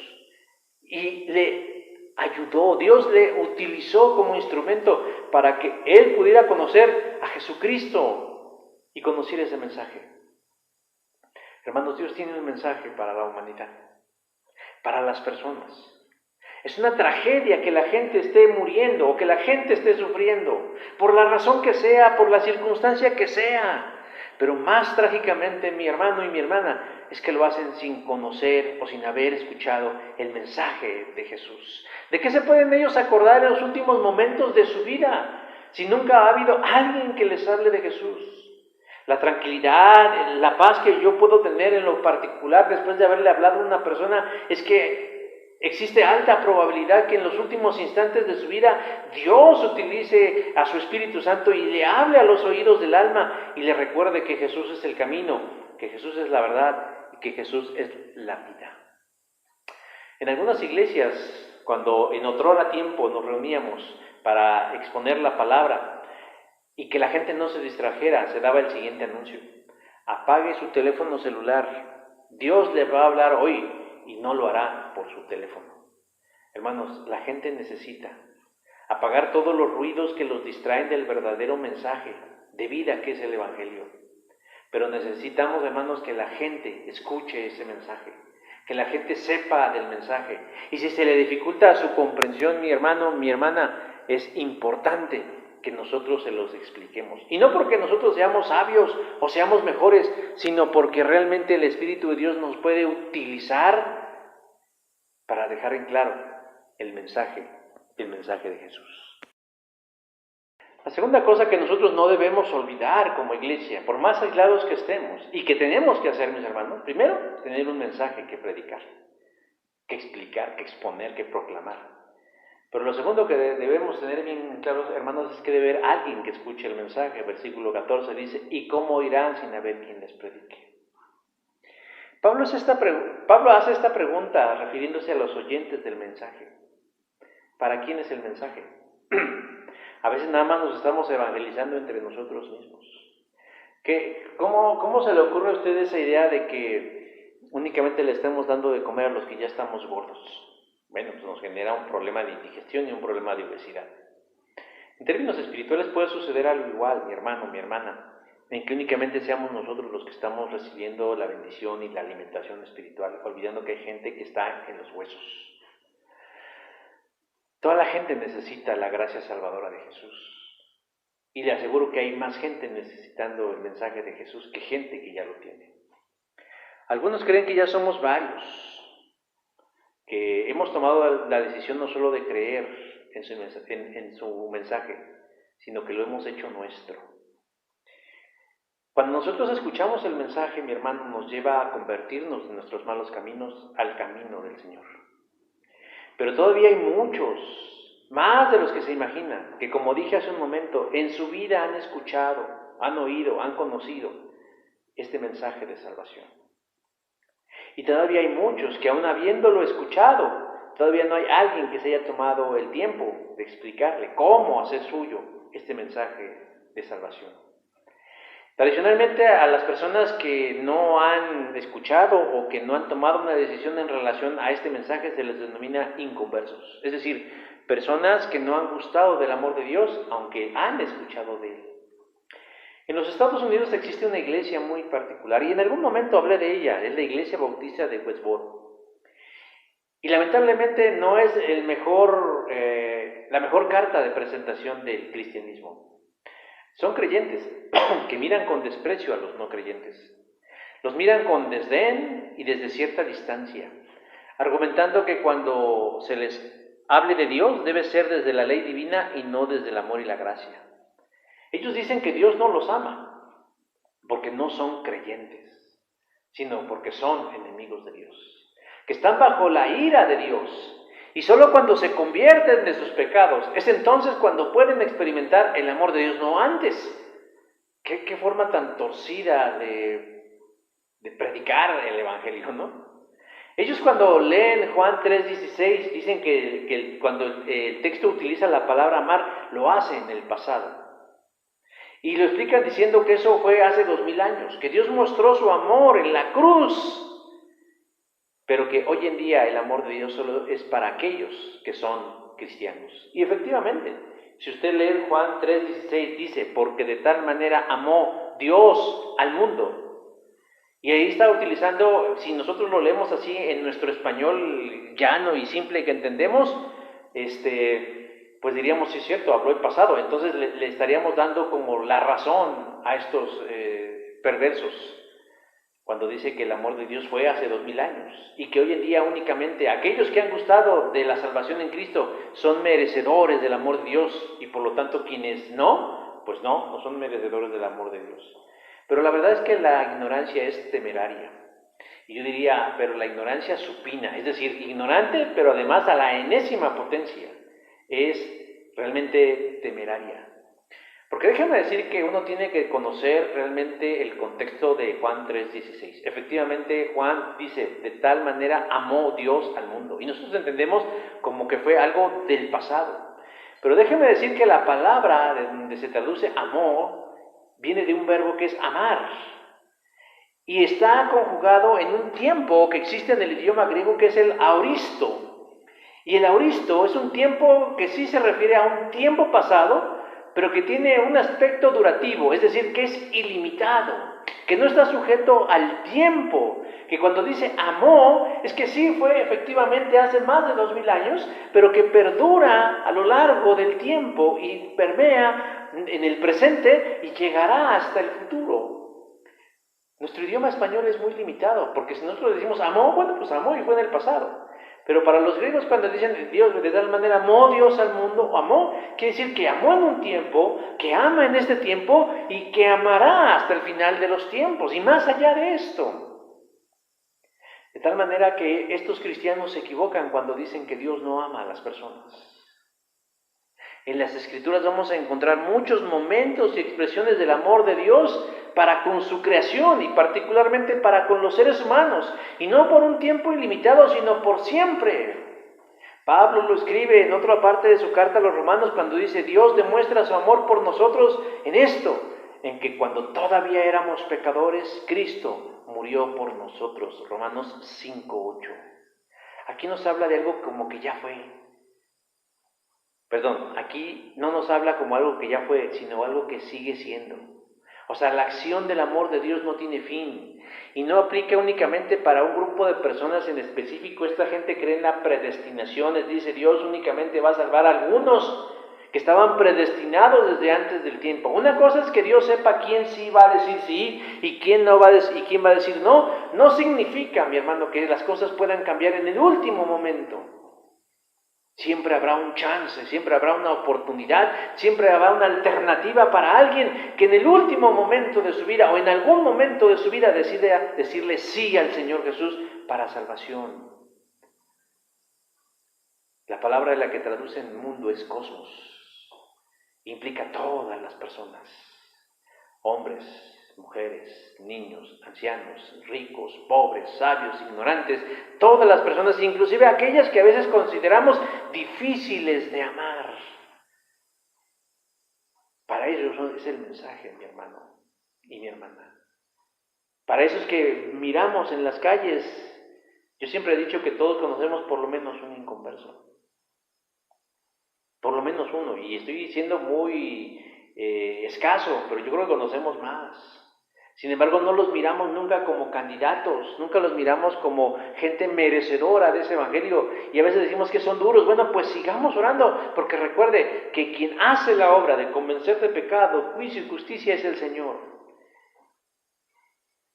Y le ayudó, Dios le utilizó como instrumento para que él pudiera conocer a Jesucristo y conociera ese mensaje. Hermanos, Dios tiene un mensaje para la humanidad, para las personas. Es una tragedia que la gente esté muriendo o que la gente esté sufriendo, por la razón que sea, por la circunstancia que sea. Pero más trágicamente, mi hermano y mi hermana, es que lo hacen sin conocer o sin haber escuchado el mensaje de Jesús. ¿De qué se pueden ellos acordar en los últimos momentos de su vida si nunca ha habido alguien que les hable de Jesús? La tranquilidad, la paz que yo puedo tener en lo particular después de haberle hablado a una persona es que existe alta probabilidad que en los últimos instantes de su vida Dios utilice a su Espíritu Santo y le hable a los oídos del alma y le recuerde que Jesús es el camino, que Jesús es la verdad y que Jesús es la vida. En algunas iglesias, cuando en otrora tiempo nos reuníamos para exponer la palabra y que la gente no se distrajera, se daba el siguiente anuncio: apague su teléfono celular, Dios le va a hablar hoy y no lo hará por su teléfono. Hermanos, la gente necesita apagar todos los ruidos que los distraen del verdadero mensaje de vida que es el Evangelio. Pero necesitamos, hermanos, que la gente escuche ese mensaje, que la gente sepa del mensaje. Y si se le dificulta su comprensión, mi hermano, mi hermana, es importante que nosotros se los expliquemos. Y no porque nosotros seamos sabios o seamos mejores, sino porque realmente el Espíritu de Dios nos puede utilizar para dejar en claro el mensaje de Jesús. La segunda cosa que nosotros no debemos olvidar como iglesia, por más aislados que estemos, y que tenemos que hacer, mis hermanos, primero, tener un mensaje que predicar, que explicar, que exponer, que proclamar. Pero lo segundo que debemos tener bien claros, hermanos, es que debe haber alguien que escuche el mensaje. Versículo 14 dice: ¿y cómo irán sin haber quien les predique? Pablo hace esta pregunta refiriéndose a los oyentes del mensaje. ¿Para quién es el mensaje? A veces nada más nos estamos evangelizando entre nosotros mismos. ¿Cómo se le ocurre a usted esa idea de que únicamente le estamos dando de comer a los que ya estamos gordos? Bueno, pues nos genera un problema de indigestión y un problema de obesidad. En términos espirituales puede suceder algo igual, mi hermano, mi hermana, en que únicamente seamos nosotros los que estamos recibiendo la bendición y la alimentación espiritual, olvidando que hay gente que está en los huesos. Toda la gente necesita la gracia salvadora de Jesús. Y le aseguro que hay más gente necesitando el mensaje de Jesús que gente que ya lo tiene. Algunos creen que ya somos varios, que hemos tomado la decisión no solo de creer en su mensaje, sino que lo hemos hecho nuestro. Cuando nosotros escuchamos el mensaje, mi hermano, nos lleva a convertirnos de nuestros malos caminos al camino del Señor. Pero todavía hay muchos, más de los que se imaginan, que como dije hace un momento, en su vida han escuchado, han oído, han conocido, este mensaje de salvación. Y todavía hay muchos que aún habiéndolo escuchado, todavía no hay alguien que se haya tomado el tiempo de explicarle cómo hacer suyo este mensaje de salvación. Tradicionalmente a las personas que no han escuchado o que no han tomado una decisión en relación a este mensaje se les denomina inconversos. Es decir, personas que no han gustado del amor de Dios, aunque han escuchado de Él. En los Estados Unidos existe una iglesia muy particular y en algún momento hablé de ella, es la Iglesia Bautista de Westboro. Y lamentablemente no es la mejor carta de presentación del cristianismo. Son creyentes que miran con desprecio a los no creyentes. Los miran con desdén y desde cierta distancia, argumentando que cuando se les hable de Dios debe ser desde la ley divina y no desde el amor y la gracia. Ellos dicen que Dios no los ama, porque no son creyentes, sino porque son enemigos de Dios, que están bajo la ira de Dios, y solo cuando se convierten de sus pecados, es entonces cuando pueden experimentar el amor de Dios, no antes. ¿Qué forma tan torcida de predicar el Evangelio, ¿no? Ellos cuando leen Juan 3:16 dicen que cuando el texto utiliza la palabra amar, lo hace en el pasado. Y lo explican diciendo que eso fue hace 2000 años, que Dios mostró su amor en la cruz, pero que hoy en día el amor de Dios solo es para aquellos que son cristianos. Y efectivamente, si usted lee Juan 3:16, dice, porque de tal manera amó Dios al mundo. Y ahí está utilizando, si nosotros lo leemos así en nuestro español llano y simple que entendemos, pues diríamos, sí es cierto, habló el pasado. Entonces le estaríamos dando como la razón a estos perversos, cuando dice que el amor de Dios fue hace 2000 años, y que hoy en día únicamente aquellos que han gustado de la salvación en Cristo son merecedores del amor de Dios, y por lo tanto quienes no, pues no son merecedores del amor de Dios. Pero la verdad es que la ignorancia es temeraria. Y yo diría, pero la ignorancia supina, es decir, ignorante, pero además a la enésima potencia, es realmente temeraria. Porque déjame decir que uno tiene que conocer realmente el contexto de Juan 3:16. Efectivamente, Juan dice, de tal manera amó Dios al mundo. Y nosotros entendemos como que fue algo del pasado. Pero déjeme decir que la palabra de donde se traduce amó viene de un verbo que es amar. Y está conjugado en un tiempo que existe en el idioma griego que es el aoristo. Y el aoristo es un tiempo que sí se refiere a un tiempo pasado, pero que tiene un aspecto durativo, es decir, que es ilimitado, que no está sujeto al tiempo, que cuando dice amó, es que sí fue efectivamente hace más de 2000 años, pero que perdura a lo largo del tiempo y permea en el presente y llegará hasta el futuro. Nuestro idioma español es muy limitado, porque si nosotros decimos amó, bueno, pues amó y fue en el pasado. Pero para los griegos cuando dicen Dios de tal manera amó Dios al mundo, amó, quiere decir que amó en un tiempo, que ama en este tiempo y que amará hasta el final de los tiempos y más allá de esto. De tal manera que estos cristianos se equivocan cuando dicen que Dios no ama a las personas. En las Escrituras vamos a encontrar muchos momentos y expresiones del amor de Dios para con su creación y particularmente para con los seres humanos, y no por un tiempo ilimitado, sino por siempre. Pablo lo escribe en otra parte de su carta a los Romanos cuando dice, Dios demuestra su amor por nosotros en esto, en que cuando todavía éramos pecadores, Cristo murió por nosotros. Romanos 5:8. Aquí nos habla de algo como que ya fue. Aquí no nos habla como algo que ya fue, sino algo que sigue siendo. O sea, la acción del amor de Dios no tiene fin y no aplica únicamente para un grupo de personas en específico. Esta gente cree en la predestinación, les dice Dios únicamente va a salvar a algunos que estaban predestinados desde antes del tiempo. Una cosa es que Dios sepa quién sí va a decir sí y quién no va a decir, y quién va a decir no. No significa, mi hermano, que las cosas puedan cambiar en el último momento. Siempre habrá un chance, siempre habrá una oportunidad, siempre habrá una alternativa para alguien que en el último momento de su vida o en algún momento de su vida decida decirle sí al Señor Jesús para salvación. La palabra de la que traduce en mundo es cosmos. Implica todas las personas, hombres, mujeres, niños, ancianos, ricos, pobres, sabios, ignorantes, todas las personas, inclusive aquellas que a veces consideramos difíciles de amar. Para ellos es el mensaje, mi hermano y mi hermana. Para esos que miramos en las calles, yo siempre he dicho que todos conocemos por lo menos un inconverso. Por lo menos uno, y estoy siendo muy escaso, pero yo creo que conocemos más. Sin embargo, no los miramos nunca como candidatos, nunca los miramos como gente merecedora de ese evangelio, y a veces decimos que son duros. Bueno, pues sigamos orando, porque recuerde que quien hace la obra de convencer de pecado, juicio y justicia es el Señor.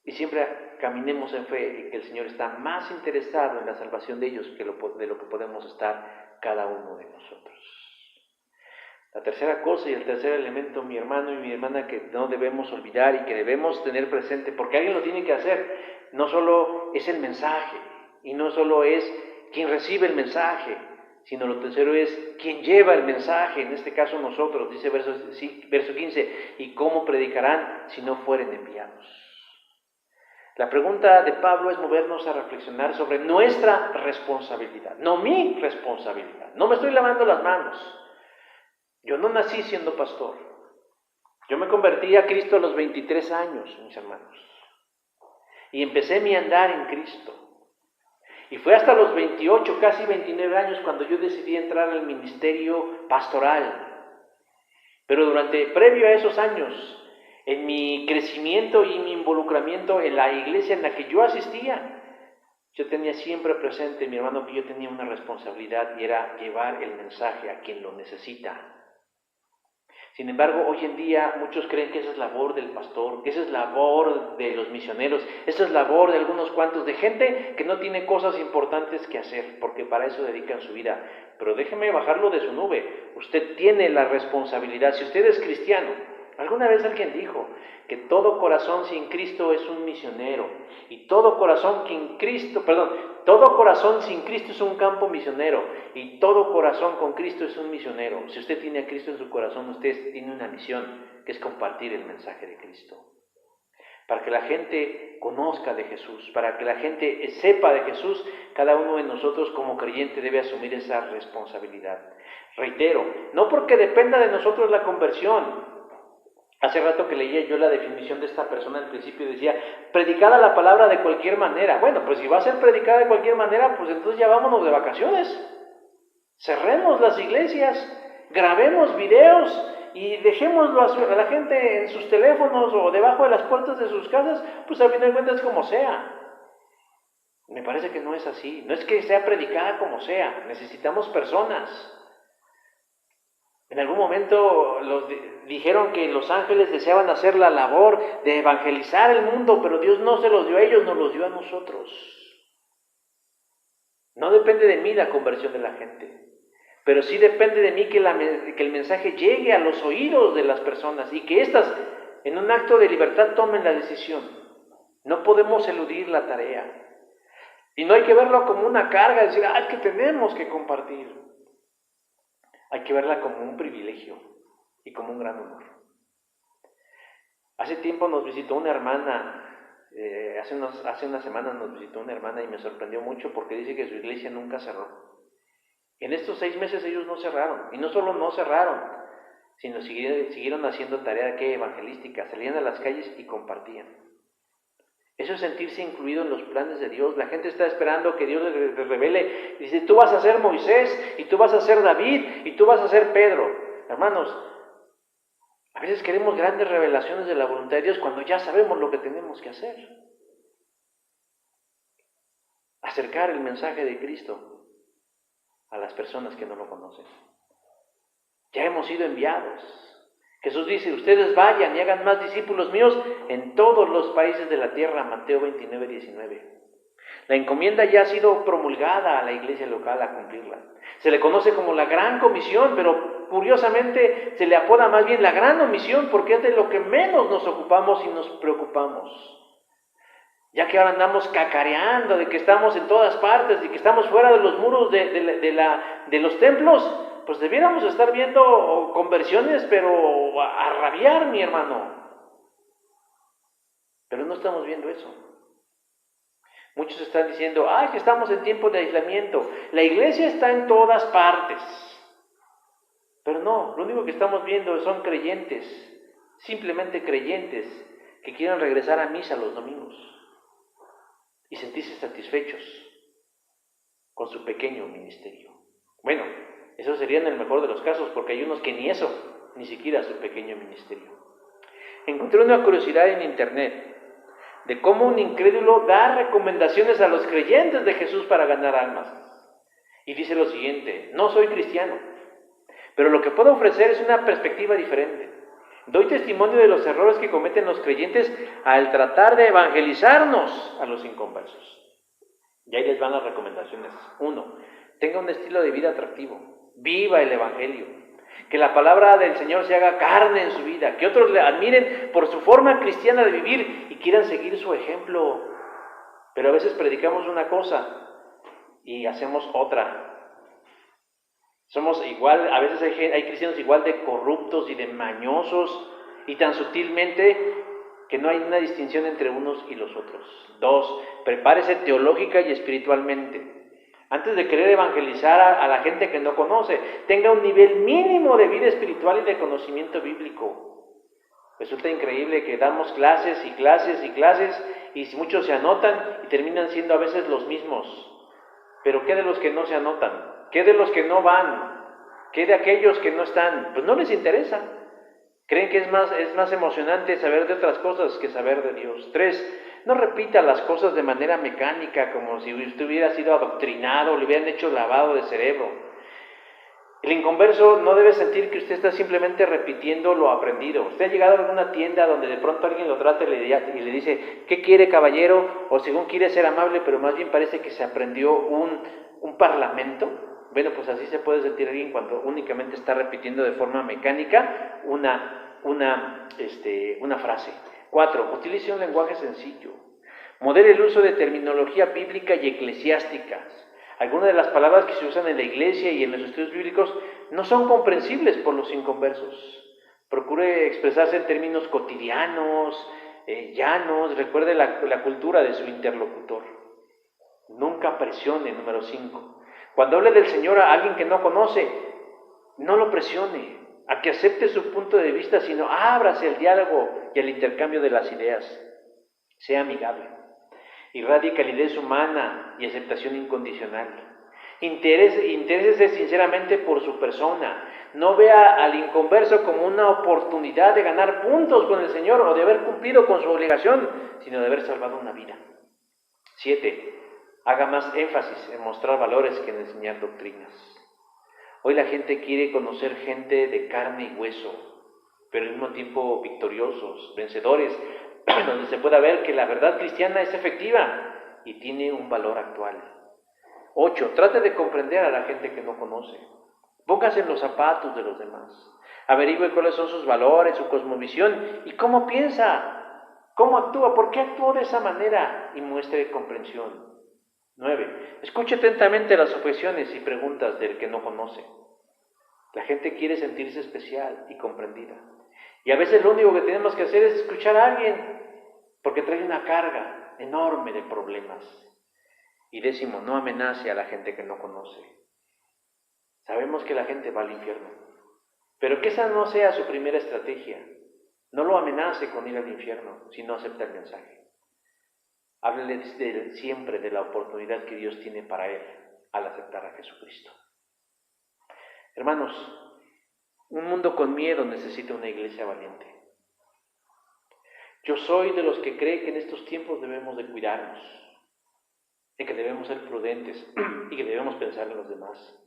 Y siempre caminemos en fe, que el Señor está más interesado en la salvación de ellos que de lo que podemos estar cada uno de nosotros. La tercera cosa y el tercer elemento, mi hermano y mi hermana, que no debemos olvidar y que debemos tener presente, porque alguien lo tiene que hacer, no solo es el mensaje, y no solo es quien recibe el mensaje, sino lo tercero es quien lleva el mensaje, en este caso nosotros, dice verso 15, y cómo predicarán si no fueren enviados. La pregunta de Pablo es movernos a reflexionar sobre nuestra responsabilidad, no mi responsabilidad. No me estoy lavando las manos. Yo no nací siendo pastor. Yo me convertí a Cristo a los 23 años, mis hermanos. Y empecé mi andar en Cristo. Y fue hasta los 28, casi 29 años cuando yo decidí entrar al ministerio pastoral. Pero previo a esos años, en mi crecimiento y mi involucramiento en la iglesia en la que yo asistía, yo tenía siempre presente, mi hermano, que yo tenía una responsabilidad y era llevar el mensaje a quien lo necesita. Sin embargo, hoy en día muchos creen que esa es labor del pastor, que esa es labor de los misioneros, esa es labor de algunos cuantos, de gente que no tiene cosas importantes que hacer, porque para eso dedican su vida. Pero déjeme bajarlo de su nube. Usted tiene la responsabilidad. Si usted es cristiano, alguna vez alguien dijo que todo corazón sin Cristo es un misionero, y todo corazón sin Cristo es un campo misionero, y todo corazón con Cristo es un misionero. Si usted tiene a Cristo en su corazón, usted tiene una misión, que es compartir el mensaje de Cristo. Para que la gente conozca de Jesús, para que la gente sepa de Jesús, cada uno de nosotros como creyente debe asumir esa responsabilidad. Reitero, no porque dependa de nosotros la conversión. Hace rato que leía yo la definición de esta persona, al principio decía, predicada la palabra de cualquier manera. Bueno, pues si va a ser predicada de cualquier manera, pues entonces ya vámonos de vacaciones. Cerremos las iglesias, grabemos videos y dejémoslo a la gente en sus teléfonos o debajo de las puertas de sus casas, pues al final de cuentas como sea. Me parece que no es así. No es que sea predicada como sea, necesitamos personas. En algún momento dijeron que los ángeles deseaban hacer la labor de evangelizar el mundo, pero Dios no se los dio a ellos, nos los dio a nosotros. No depende de mí la conversión de la gente, pero sí depende de mí que el mensaje llegue a los oídos de las personas y que éstas, en un acto de libertad, tomen la decisión. No podemos eludir la tarea. Y no hay que verlo como una carga, decir, es que tenemos que compartir. Hay que verla como un privilegio y como un gran honor. Hace tiempo nos visitó una hermana, hace unas semanas nos visitó una hermana y me sorprendió mucho porque dice que su iglesia nunca cerró. En estos 6 meses ellos no cerraron, y no solo no cerraron, sino siguieron haciendo tarea evangelística, salían a las calles y compartían. Eso es sentirse incluido en los planes de Dios. La gente está esperando que Dios les revele. Dice, tú vas a ser Moisés, y tú vas a ser David, y tú vas a ser Pedro. Hermanos, a veces queremos grandes revelaciones de la voluntad de Dios cuando ya sabemos lo que tenemos que hacer. Acercar el mensaje de Cristo a las personas que no lo conocen. Ya hemos sido enviados. Jesús dice, ustedes vayan y hagan más discípulos míos en todos los países de la tierra, Mateo 29, 19. La encomienda ya ha sido promulgada a la iglesia local a cumplirla. Se le conoce como la Gran Comisión, pero curiosamente se le apoda más bien la Gran Omisión porque es de lo que menos nos ocupamos y nos preocupamos. Ya que ahora andamos cacareando de que estamos en todas partes y que estamos fuera de los muros de los templos, pues debiéramos estar viendo conversiones, pero a rabiar, mi hermano. Pero no estamos viendo eso. Muchos están diciendo, que estamos en tiempos de aislamiento. La iglesia está en todas partes. Pero no, lo único que estamos viendo son creyentes, simplemente creyentes, que quieren regresar a misa los domingos y sentirse satisfechos con su pequeño ministerio. Bueno, eso sería en el mejor de los casos, porque hay unos que ni eso, ni siquiera su pequeño ministerio. Encontré una curiosidad en internet de cómo un incrédulo da recomendaciones a los creyentes de Jesús para ganar almas. Y dice lo siguiente: no soy cristiano, pero lo que puedo ofrecer es una perspectiva diferente. Doy testimonio de los errores que cometen los creyentes al tratar de evangelizarnos a los inconversos. Y ahí les van las recomendaciones. 1. Tenga un estilo de vida atractivo. Viva el evangelio. Que la palabra del Señor se haga carne en su vida. Que otros le admiren por su forma cristiana de vivir y quieran seguir su ejemplo. Pero a veces predicamos una cosa y hacemos otra. Somos igual, a veces hay cristianos igual de corruptos y de mañosos y tan sutilmente que no hay una distinción entre unos y los otros. 2. Prepárese teológica y espiritualmente. Antes de querer evangelizar a la gente que no conoce, tenga un nivel mínimo de vida espiritual y de conocimiento bíblico. Resulta increíble que damos clases y clases y clases y muchos se anotan y terminan siendo a veces los mismos. Pero ¿qué de los que no se anotan? ¿Qué de los que no van? ¿Qué de aquellos que no están? Pues no les interesa. Creen que es más emocionante saber de otras cosas que saber de Dios. 3. No repita las cosas de manera mecánica, como si usted hubiera sido adoctrinado, le hubieran hecho lavado de cerebro. El inconverso no debe sentir que usted está simplemente repitiendo lo aprendido. Usted ha llegado a alguna tienda donde de pronto alguien lo trata y le dice, ¿qué quiere, caballero? O según quiere ser amable, pero más bien parece que se aprendió un parlamento. Bueno, pues así se puede sentir alguien cuando únicamente está repitiendo de forma mecánica una frase. 4. Utilice un lenguaje sencillo. Modere el uso de terminología bíblica y eclesiástica. Algunas de las palabras que se usan en la iglesia y en los estudios bíblicos no son comprensibles por los inconversos. Procure expresarse en términos cotidianos, llanos. Recuerde la cultura de su interlocutor. Nunca presione. Número 5. Cuando hable del Señor a alguien que no conoce, no lo presione a que acepte su punto de vista, sino ábrase al diálogo y al intercambio de las ideas. Sea amigable. Irradie calidez humana y aceptación incondicional. Interésese sinceramente por su persona. No vea al inconverso como una oportunidad de ganar puntos con el Señor o de haber cumplido con su obligación, sino de haber salvado una vida. 7. Haga más énfasis en mostrar valores que en enseñar doctrinas. Hoy la gente quiere conocer gente de carne y hueso, pero al mismo tiempo victoriosos, vencedores, donde se pueda ver que la verdad cristiana es efectiva y tiene un valor actual. 8. Trate de comprender a la gente que no conoce. Póngase en los zapatos de los demás. Averigüe cuáles son sus valores, su cosmovisión y cómo piensa, cómo actúa, por qué actuó de esa manera y muestre comprensión. 9. Escuche atentamente las objeciones y preguntas del que no conoce. La gente quiere sentirse especial y comprendida. Y a veces lo único que tenemos que hacer es escuchar a alguien, porque trae una carga enorme de problemas. Y 10. No amenace a la gente que no conoce. Sabemos que la gente va al infierno, pero que esa no sea su primera estrategia. No lo amenace con ir al infierno, si no acepta el mensaje. Háblele siempre de la oportunidad que Dios tiene para él al aceptar a Jesucristo. Hermanos, un mundo con miedo necesita una iglesia valiente. Yo soy de los que cree que en estos tiempos debemos de cuidarnos, de que debemos ser prudentes y que debemos pensar en los demás,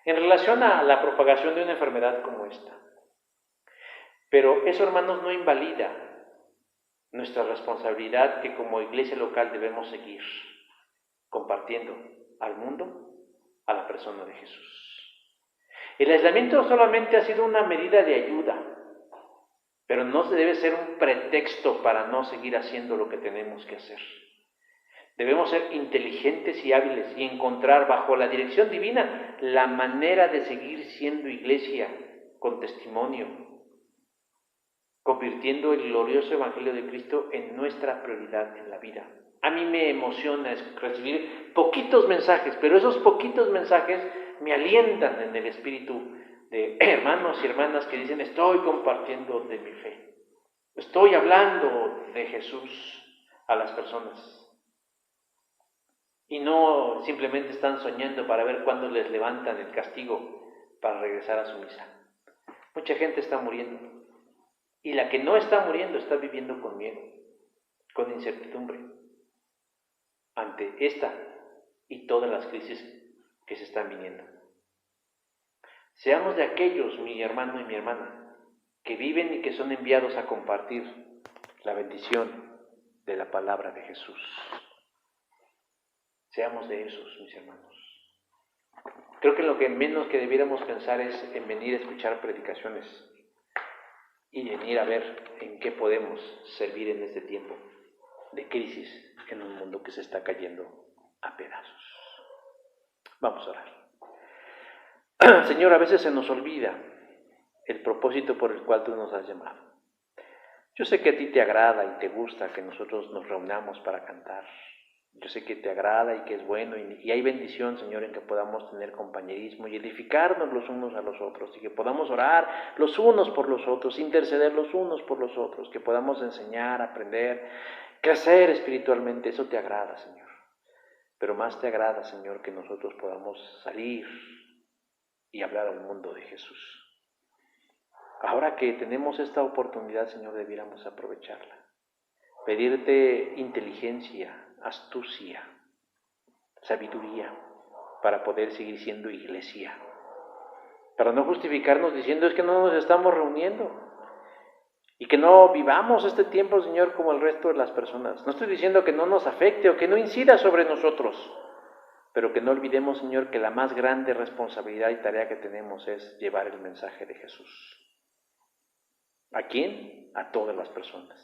en relación a la propagación de una enfermedad como esta. Pero eso, hermanos, no invalida nuestra responsabilidad que como iglesia local debemos seguir compartiendo al mundo a la persona de Jesús. El aislamiento solamente ha sido una medida de ayuda, pero no debe ser un pretexto para no seguir haciendo lo que tenemos que hacer. Debemos ser inteligentes y hábiles y encontrar bajo la dirección divina la manera de seguir siendo iglesia con testimonio, convirtiendo el glorioso Evangelio de Cristo en nuestra prioridad en la vida. A mí me emociona recibir poquitos mensajes, pero esos poquitos mensajes me alientan en el espíritu de hermanos y hermanas que dicen: estoy compartiendo de mi fe, estoy hablando de Jesús a las personas. Y no simplemente están soñando para ver cuándo les levantan el castigo para regresar a su misa. Mucha gente está muriendo, y la que no está muriendo está viviendo con miedo, con incertidumbre, ante esta y todas las crisis que se están viniendo. Seamos de aquellos, mi hermano y mi hermana, que viven y que son enviados a compartir la bendición de la palabra de Jesús. Seamos de esos, mis hermanos. Creo que lo que menos que debiéramos pensar es en venir a escuchar predicaciones y venir a ver en qué podemos servir en este tiempo de crisis en un mundo que se está cayendo a pedazos. Vamos a orar. Señor, a veces se nos olvida el propósito por el cual tú nos has llamado. Yo sé que a ti te agrada y te gusta que nosotros nos reunamos para cantar. Yo sé que te agrada y que es bueno, y hay bendición, Señor, en que podamos tener compañerismo y edificarnos los unos a los otros, y que podamos orar los unos por los otros, interceder los unos por los otros, que podamos enseñar, aprender, crecer espiritualmente. Eso te agrada, Señor. Pero más te agrada, Señor, que nosotros podamos salir y hablar al mundo de Jesús. Ahora que tenemos esta oportunidad, Señor, debiéramos aprovecharla. Pedirte inteligencia, astucia, sabiduría, para poder seguir siendo iglesia. Para no justificarnos diciendo: es que no nos estamos reuniendo. Y que no vivamos este tiempo, Señor, como el resto de las personas. No estoy diciendo que no nos afecte o que no incida sobre nosotros, pero que no olvidemos, Señor, que la más grande responsabilidad y tarea que tenemos es llevar el mensaje de Jesús. ¿A quién? A todas las personas.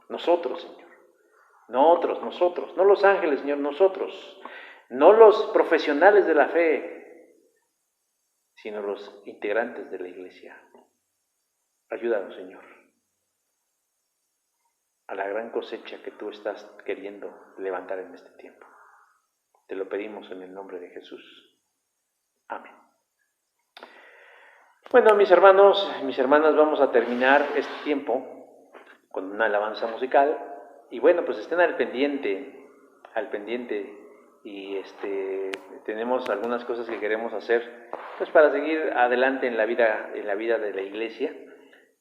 Nosotros, Señor. Nosotros, no los ángeles, Señor, nosotros. No los profesionales de la fe, sino los integrantes de la iglesia. Ayúdanos, Señor, a la gran cosecha que tú estás queriendo levantar en este tiempo. Te lo pedimos en el nombre de Jesús. Amén. Bueno, mis hermanos, mis hermanas, vamos a terminar este tiempo con una alabanza musical. Y bueno, pues estén al pendiente, y tenemos algunas cosas que queremos hacer, pues para seguir adelante en la vida de la iglesia,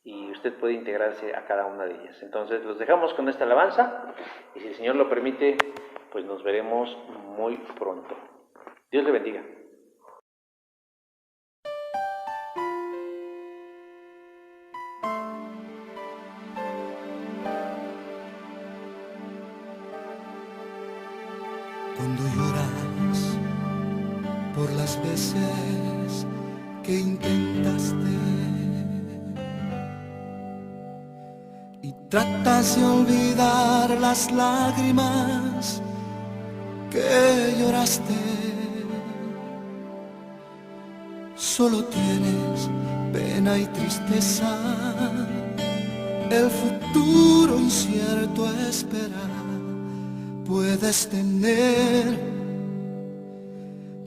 y usted puede integrarse a cada una de ellas. Entonces los dejamos con esta alabanza, y si el Señor lo permite, pues nos veremos muy pronto. Dios le bendiga. Cuando lloras por las veces que intentaste y tratas de olvidar las lágrimas que lloraste, solo tienes pena y tristeza, el futuro incierto espera. Puedes tener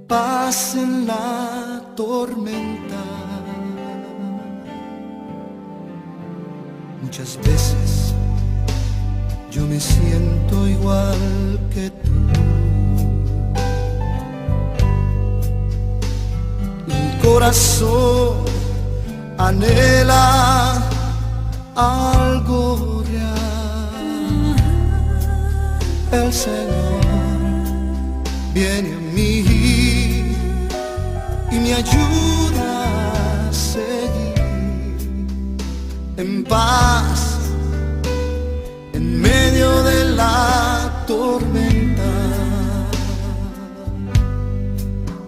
paz en la tormenta. Muchas veces yo me siento igual que tú. Mi corazón anhela algo real. El Señor viene a mí y me ayuda a seguir en paz en medio de la tormenta.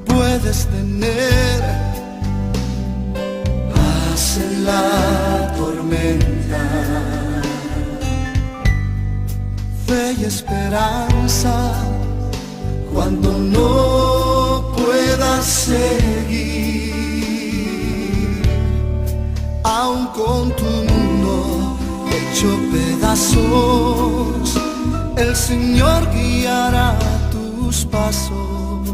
Puedes tener paz en la tormenta, fe y esperanza cuando no puedas seguir, aun con tu mundo hecho pedazos, el Señor guiará tus pasos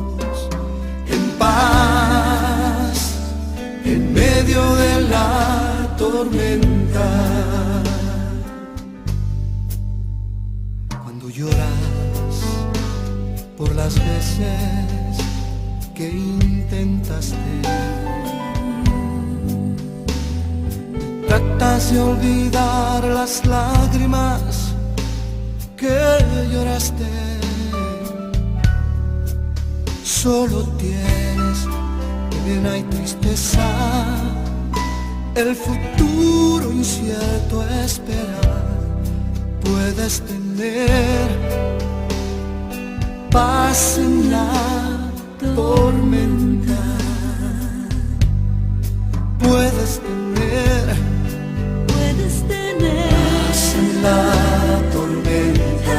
en paz, en medio de la tormenta. Cuando lloras por las veces que intentaste, tratas de olvidar las lágrimas que lloraste. Solo tienes pena y tristeza, el futuro incierto esperar. Puedes tener paz en la tormenta. Puedes tener paz en la tormenta.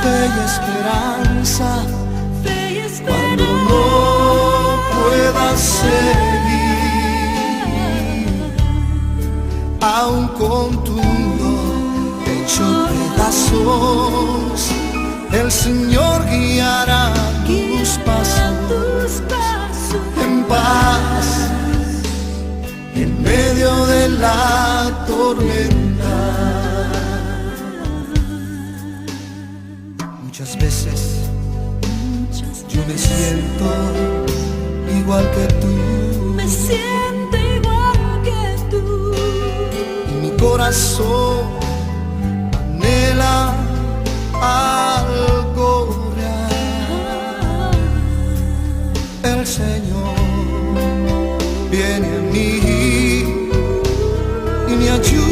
Fe y esperanza cuando no puedas seguir, aun con tu mundo hecho pedazos, el Señor guiará tus pasos en paz, en medio de la tormenta. Muchas veces yo me siento igual que tú, Me siento igual que tú. y mi corazón anhela algo real. El Señor viene a mí y me ayuda